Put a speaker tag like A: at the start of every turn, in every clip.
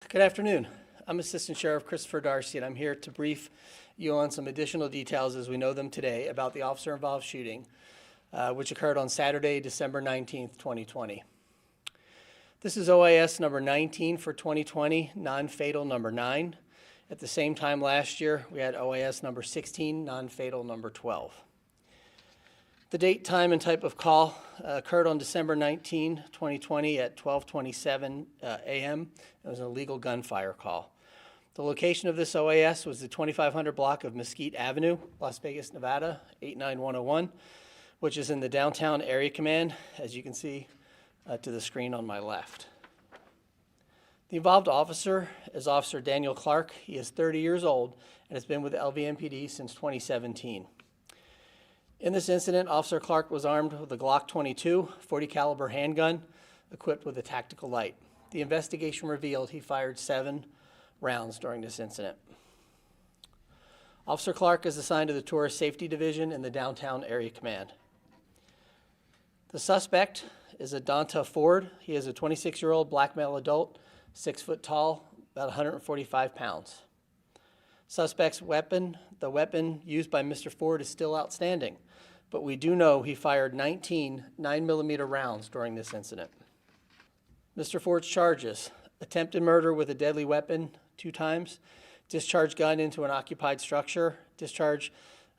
A: Good afternoon. I'm Assistant Sheriff Christopher Darcy, and I'm here to brief you on some additional details as we know them today about the officer-involved shooting, which occurred on Saturday, December 19th, 2020. This is OIS number 19 for 2020, non-fatal number 9. At the same time last year, we had OIS number 16, non-fatal number 12. The date, time, and type of call occurred on December 19, 2020 at 12:27 a.m. It was an illegal gunfire call. The location of this OAS was the 2500 block of Mesquite Avenue, Las Vegas, Nevada, 89101, which is in the downtown area command, as you can see to the screen on my left. The involved officer is Officer Daniel Clark. He is 30 years old and has been with LVMPD since 2017. In this incident, Officer Clark was armed with a Glock 22 .40 caliber handgun equipped with a tactical light. The investigation revealed he fired 7 rounds during this incident. Officer Clark is assigned to the Tourist Safety Division in the Downtown Area Command. The suspect is Adonta Ford. He is a 26-year-old black male adult, 6 foot tall, about 145 pounds. Suspect's weapon, the weapon used by Mr. Ford, is still outstanding, but we do know he fired 19 9mm rounds during this incident. Mr. Ford's charges: attempted murder with a deadly weapon 2 times, discharge gun into an occupied structure, discharge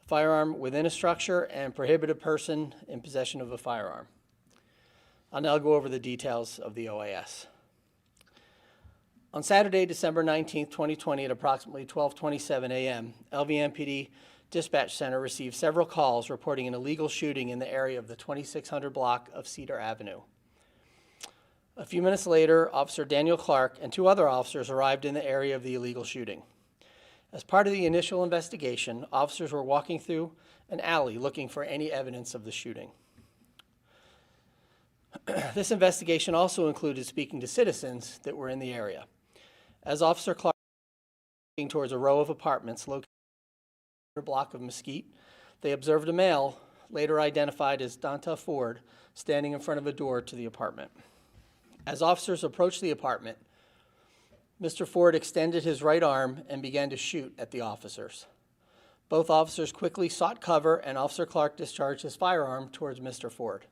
A: firearm within a structure, and prohibited person in possession of a firearm. I'll now go over the details of the OAS. On Saturday, December 19, 2020, at approximately 12:27 a.m., LVMPD Dispatch Center received several calls reporting an illegal shooting in the area of the 2600 block of Cedar Avenue. A few minutes later, Officer Daniel Clark and 2 other officers arrived in the area of the illegal shooting. As part of the initial investigation, officers were walking through an alley looking for any evidence of the shooting. This investigation also included speaking to citizens that were in the area. As Officer Clark was walking towards a row of apartments located in the block of Mesquite, they observed a male, later identified as Adonta Ford, standing in front of a door to the apartment. As officers approached the apartment, Mr. Ford extended his right arm and began to shoot at the officers. Both officers quickly sought cover, and Officer Clark discharged his firearm towards Mr. Ford.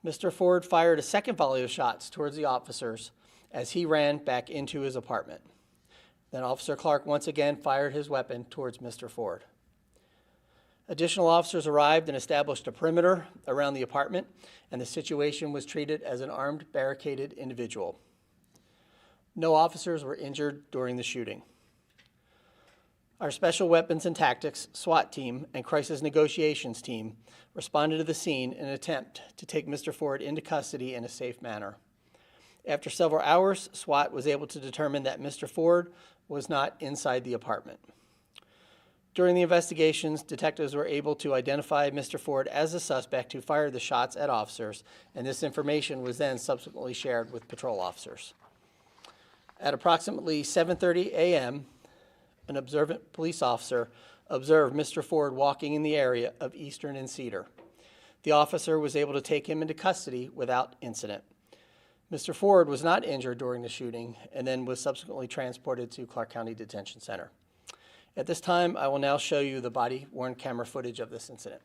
A: Mr. Ford fired a second volley of shots towards the officers as he ran back into his apartment. Then Officer Clark once again fired his weapon towards Mr. Ford. Additional officers arrived and established a perimeter around the apartment, and the situation was treated as an armed, barricaded individual. No officers were injured during the shooting. Our Special Weapons and Tactics, SWAT team, and Crisis Negotiations team responded to the scene in an attempt to take Mr. Ford into custody in a safe manner. After several hours, SWAT was able to determine that Mr. Ford was not inside the apartment. During the investigations, detectives were able to identify Mr. Ford as the suspect who fired the shots at officers, and this information was then subsequently shared with patrol officers. At approximately 7:30 a.m., an observant police officer observed Mr. Ford walking in the area of Eastern and Cedar. The officer was able to take him into custody without incident. Mr. Ford was not injured during the shooting and then was subsequently transported to Clark County Detention Center. At this time, I will now show you the body-worn camera footage of this incident.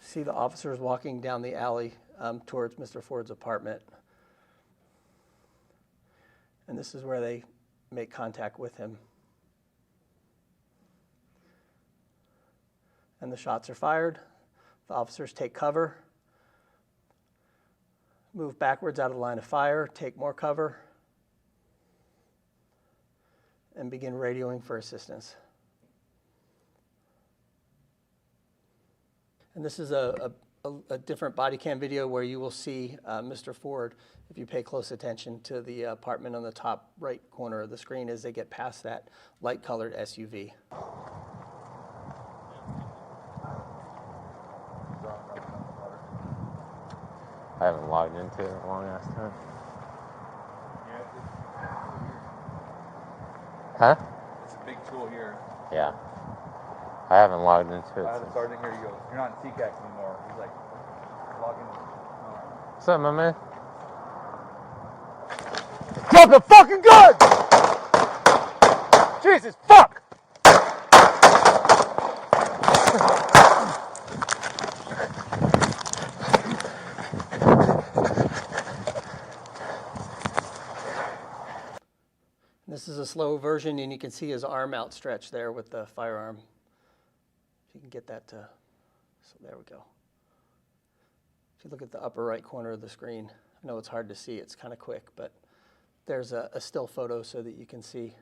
A: See the officers walking down the alley towards Mr. Ford's apartment. And this is where they make contact with him. And the shots are fired. The officers take cover, move backwards out of the line of fire, take more cover, and begin radioing for assistance. And this is a different body cam video where you will see Mr. Ford, if you pay close attention to the apartment on the top right corner of the screen as they get past that light-colored SUV.
B: I haven't logged into it in a long ass time. Huh?
C: It's a big tool here.
B: Yeah. I haven't logged into it.
C: I had a sergeant here, he goes, "You're not in CCAC anymore." He's like, log in.
B: What's up, my man?
C: Drop the fucking gun! Jesus, fuck!
A: This is a slow version, and you can see his arm outstretched there with the firearm. If you can get that to, so there we go. If you look at the upper right corner of the screen, I know it's hard to see, it's kind of quick, but there's a still photo so that you can see